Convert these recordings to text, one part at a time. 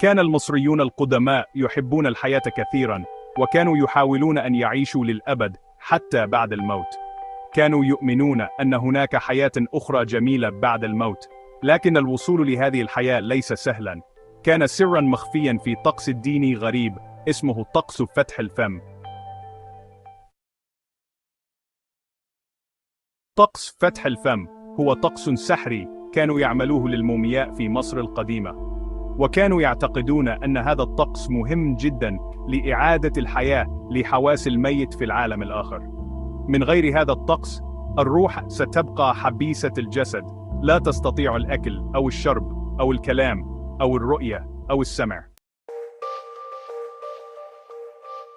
كان المصريون القدماء يحبون الحياة كثيرا، وكانوا يحاولون أن يعيشوا للأبد حتى بعد الموت. كانوا يؤمنون أن هناك حياة أخرى جميلة بعد الموت، لكن الوصول لهذه الحياة ليس سهلا. كان سرا مخفيا في طقس ديني غريب اسمه طقس فتح الفم. طقس فتح الفم هو طقس سحري كانوا يعملوه للمومياء في مصر القديمة، وكانوا يعتقدون أن هذا الطقس مهم جدا لإعادة الحياة لحواس الميت في العالم الآخر. من غير هذا الطقس، الروح ستبقى حبيسة الجسد، لا تستطيع الأكل أو الشرب أو الكلام أو الرؤية أو السمع.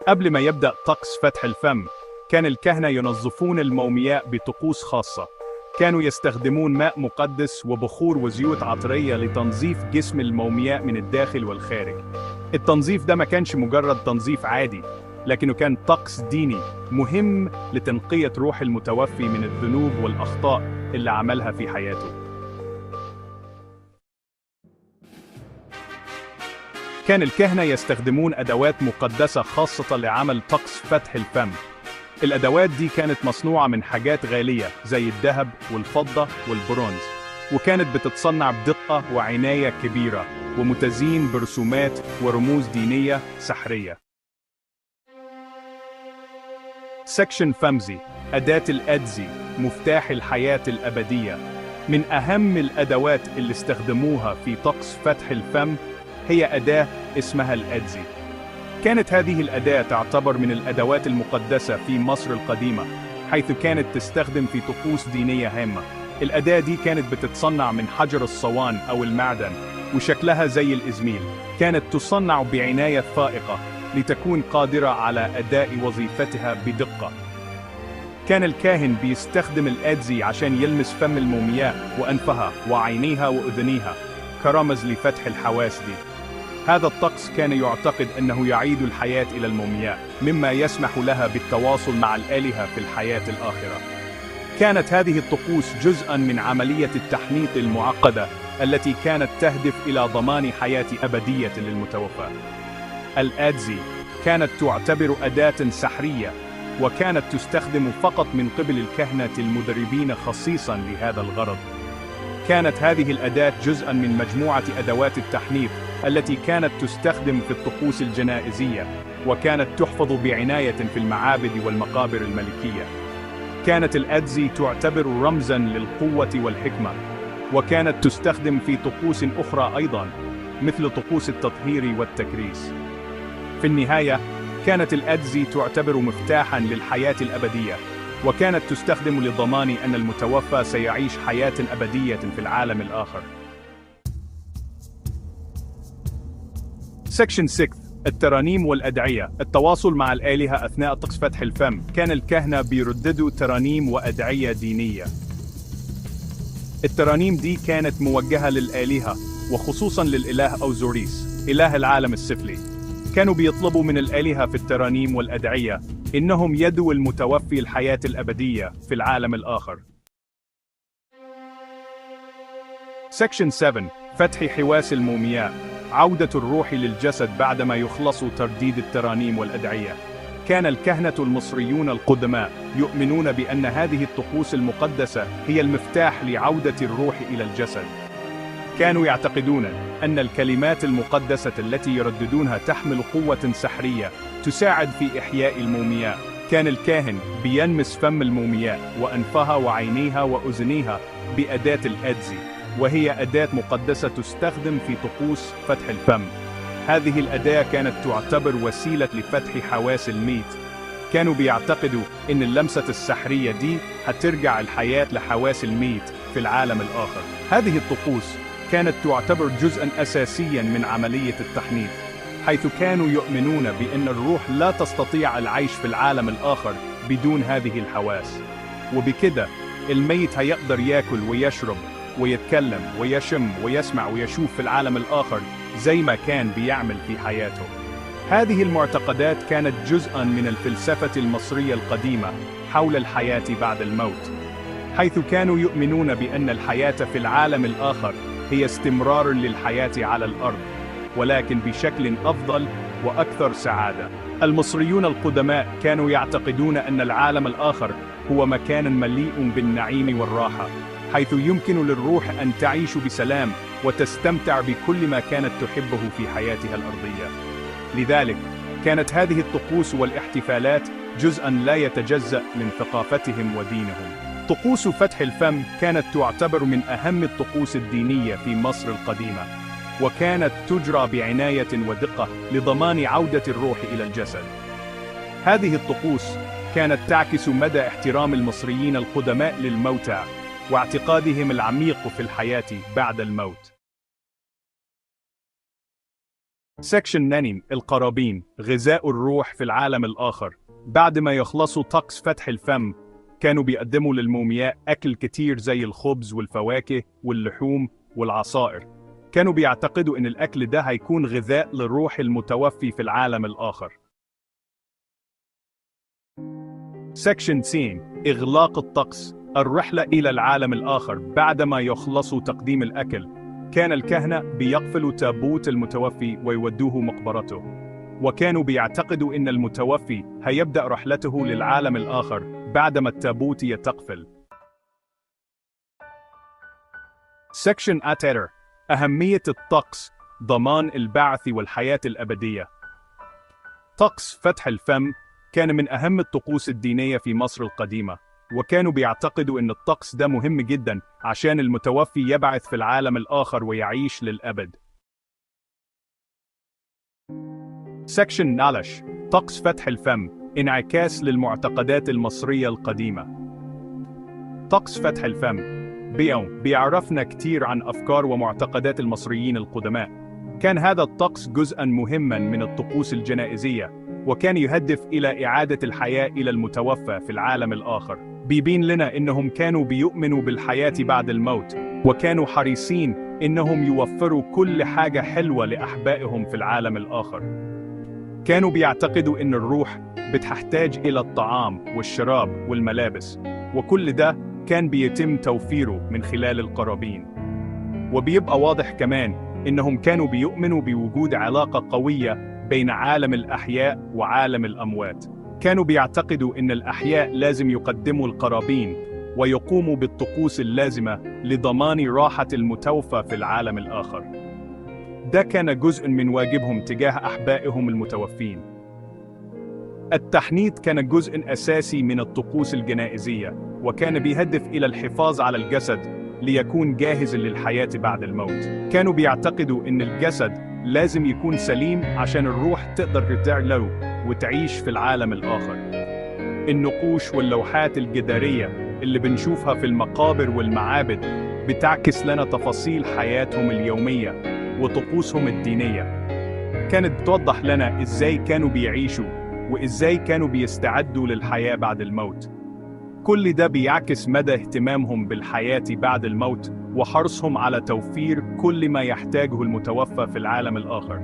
قبل ما يبدأ طقس فتح الفم، كان الكهنة ينظفون المومياء بطقوس خاصة. كانوا يستخدمون ماء مقدس وبخور وزيوت عطرية لتنظيف جسم المومياء من الداخل والخارج. التنظيف ده ما كانش مجرد تنظيف عادي، لكنه كان طقس ديني مهم لتنقية روح المتوفي من الذنوب والأخطاء اللي عملها في حياته. كان الكهنة يستخدمون أدوات مقدسة خاصة لعمل طقس فتح الفم. الأدوات دي كانت مصنوعة من حاجات غالية زي الذهب والفضة والبرونز، وكانت بتتصنع بدقة وعناية كبيرة، ومتزين برسومات ورموز دينية سحرية. سكشن فمزي، أداة الأدزي، مفتاح الحياة الأبدية. من أهم الأدوات اللي استخدموها في طقس فتح الفم هي أداة اسمها الأدزي. كانت هذه الأداة تعتبر من الأدوات المقدسة في مصر القديمة، حيث كانت تستخدم في طقوس دينية هامة. الأداة دي كانت بتتصنع من حجر الصوان أو المعدن، وشكلها زي الإزميل. كانت تصنع بعناية فائقة لتكون قادرة على أداء وظيفتها بدقة. كان الكاهن بيستخدم الأدزي عشان يلمس فم المومياء وأنفها وعينيها وأذنيها كرمز لفتح الحواس دي. هذا الطقس كان يعتقد أنه يعيد الحياة إلى المومياء، مما يسمح لها بالتواصل مع الآلهة في الحياة الآخرة. كانت هذه الطقوس جزءاً من عملية التحنيط المعقدة التي كانت تهدف إلى ضمان حياة أبدية للمتوفى. الأدزي كانت تعتبر أداة سحرية، وكانت تستخدم فقط من قبل الكهنة المدربين خصيصاً لهذا الغرض. كانت هذه الأداة جزءاً من مجموعة أدوات التحنيط التي كانت تستخدم في الطقوس الجنائزية، وكانت تحفظ بعناية في المعابد والمقابر الملكية. كانت الأدزي تعتبر رمزاً للقوة والحكمة، وكانت تستخدم في طقوس أخرى أيضاً، مثل طقوس التطهير والتكريس. في النهاية، كانت الأدزي تعتبر مفتاحاً للحياة الأبدية، وكانت تستخدم لضمان أن المتوفى سيعيش حياة أبدية في العالم الآخر. سكشن 6، الترانيم والأدعية. التواصل مع الآلهة أثناء طقس فتح الفم. كان الكهنة بيرددوا ترانيم وأدعية دينية. الترانيم دي كانت موجهة للآلهة، وخصوصاً للإله أوزوريس، إله العالم السفلي. كانوا بيطلبوا من الآلهة في الترانيم والأدعية إنهم يدوا المتوفي الحياة الأبدية في العالم الآخر. سكشن 7، فتح حواس المومياء. عودة الروح للجسد بعدما يخلصوا ترديد الترانيم والأدعية. كان الكهنة المصريون القدماء يؤمنون بأن هذه الطقوس المقدسة هي المفتاح لعودة الروح إلى الجسد. كانوا يعتقدون أن الكلمات المقدسة التي يرددونها تحمل قوة سحرية تساعد في إحياء المومياء. كان الكاهن بيلمس فم المومياء وأنفها وعينيها وأذنيها بأداة الأدزي، وهي أداة مقدسة تستخدم في طقوس فتح الفم. هذه الأداة كانت تعتبر وسيلة لفتح حواس الميت. كانوا بيعتقدوا إن اللمسة السحرية دي هترجع الحياة لحواس الميت في العالم الآخر. هذه الطقوس كانت تعتبر جزءاً أساسياً من عملية التحنيط، حيث كانوا يؤمنون بأن الروح لا تستطيع العيش في العالم الآخر بدون هذه الحواس، وبكده الميت هيقدر يأكل ويشرب ويتكلم ويشم ويسمع ويشوف في العالم الآخر زي ما كان بيعمل في حياته. هذه المعتقدات كانت جزءاً من الفلسفة المصرية القديمة حول الحياة بعد الموت، حيث كانوا يؤمنون بأن الحياة في العالم الآخر هي استمرار للحياة على الأرض. ولكن بشكل أفضل وأكثر سعادة. المصريون القدماء كانوا يعتقدون أن العالم الآخر هو مكان مليء بالنعيم والراحة، حيث يمكن للروح أن تعيش بسلام وتستمتع بكل ما كانت تحبه في حياتها الأرضية. لذلك كانت هذه الطقوس والاحتفالات جزءاً لا يتجزأ من ثقافتهم ودينهم. طقوس فتح الفم كانت تعتبر من أهم الطقوس الدينية في مصر القديمة، وكانت تجرى بعناية ودقة لضمان عودة الروح إلى الجسد. هذه الطقوس كانت تعكس مدى احترام المصريين القدماء للموتى واعتقادهم العميق في الحياة بعد الموت. سكشن 9: القرابين، غذاء الروح في العالم الآخر. بعد ما يخلصوا طقس فتح الفم، كانوا بيقدموا للمومياء أكل كتير زي الخبز والفواكه واللحوم والعصائر. كانوا بيعتقدوا إن الأكل ده هيكون غذاء للروح المتوفي في العالم الآخر. سكشن 10: إغلاق الطقس، الرحلة إلى العالم الآخر. بعدما يخلصوا تقديم الأكل، كان الكهنة بيقفلوا تابوت المتوفي ويودوه مقبرته، وكانوا بيعتقدوا إن المتوفي هيبدأ رحلته للعالم الآخر بعدما التابوت يتقفل. سكشن 11: أهمية الطقس، ضمان البعث والحياة الأبدية. طقس فتح الفم كان من أهم الطقوس الدينية في مصر القديمة، وكانوا بيعتقدوا إن الطقس ده مهم جداً عشان المتوفي يبعث في العالم الآخر ويعيش للأبد. سكشن 12: طقس فتح الفم، انعكاس للمعتقدات المصرية القديمة. طقس فتح الفم بيعرفنا كتير عن أفكار ومعتقدات المصريين القدماء. كان هذا الطقس جزءاً مهماً من الطقوس الجنائزية، وكان يهدف إلى إعادة الحياة إلى المتوفى في العالم الآخر. بيبين لنا إنهم كانوا بيؤمنوا بالحياة بعد الموت، وكانوا حريصين إنهم يوفروا كل حاجة حلوة لأحبائهم في العالم الآخر. كانوا بيعتقدوا إن الروح بتحتاج إلى الطعام والشراب والملابس، وكل ده كان بيتم توفيره من خلال القرابين. وبيبقى واضح كمان إنهم كانوا بيؤمنوا بوجود علاقة قوية بين عالم الأحياء وعالم الأموات. كانوا بيعتقدوا إن الأحياء لازم يقدموا القرابين ويقوموا بالطقوس اللازمة لضمان راحة المتوفى في العالم الآخر. ده كان جزء من واجبهم تجاه أحبائهم المتوفين. التحنيط كان جزء أساسي من الطقوس الجنائزية، وكان بيهدف إلى الحفاظ على الجسد ليكون جاهز للحياة بعد الموت. كانوا بيعتقدوا إن الجسد لازم يكون سليم عشان الروح تقدر ترجع له وتعيش في العالم الآخر. النقوش واللوحات الجدارية اللي بنشوفها في المقابر والمعابد بتعكس لنا تفاصيل حياتهم اليومية وطقوسهم الدينية. كانت بتوضح لنا إزاي كانوا بيعيشوا وإزاي كانوا بيستعدوا للحياة بعد الموت. كل ده بيعكس مدى اهتمامهم بالحياة بعد الموت وحرصهم على توفير كل ما يحتاجه المتوفى في العالم الآخر.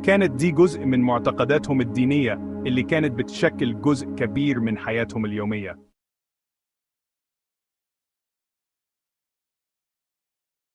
كانت دي جزء من معتقداتهم الدينية اللي كانت بتشكل جزء كبير من حياتهم اليومية.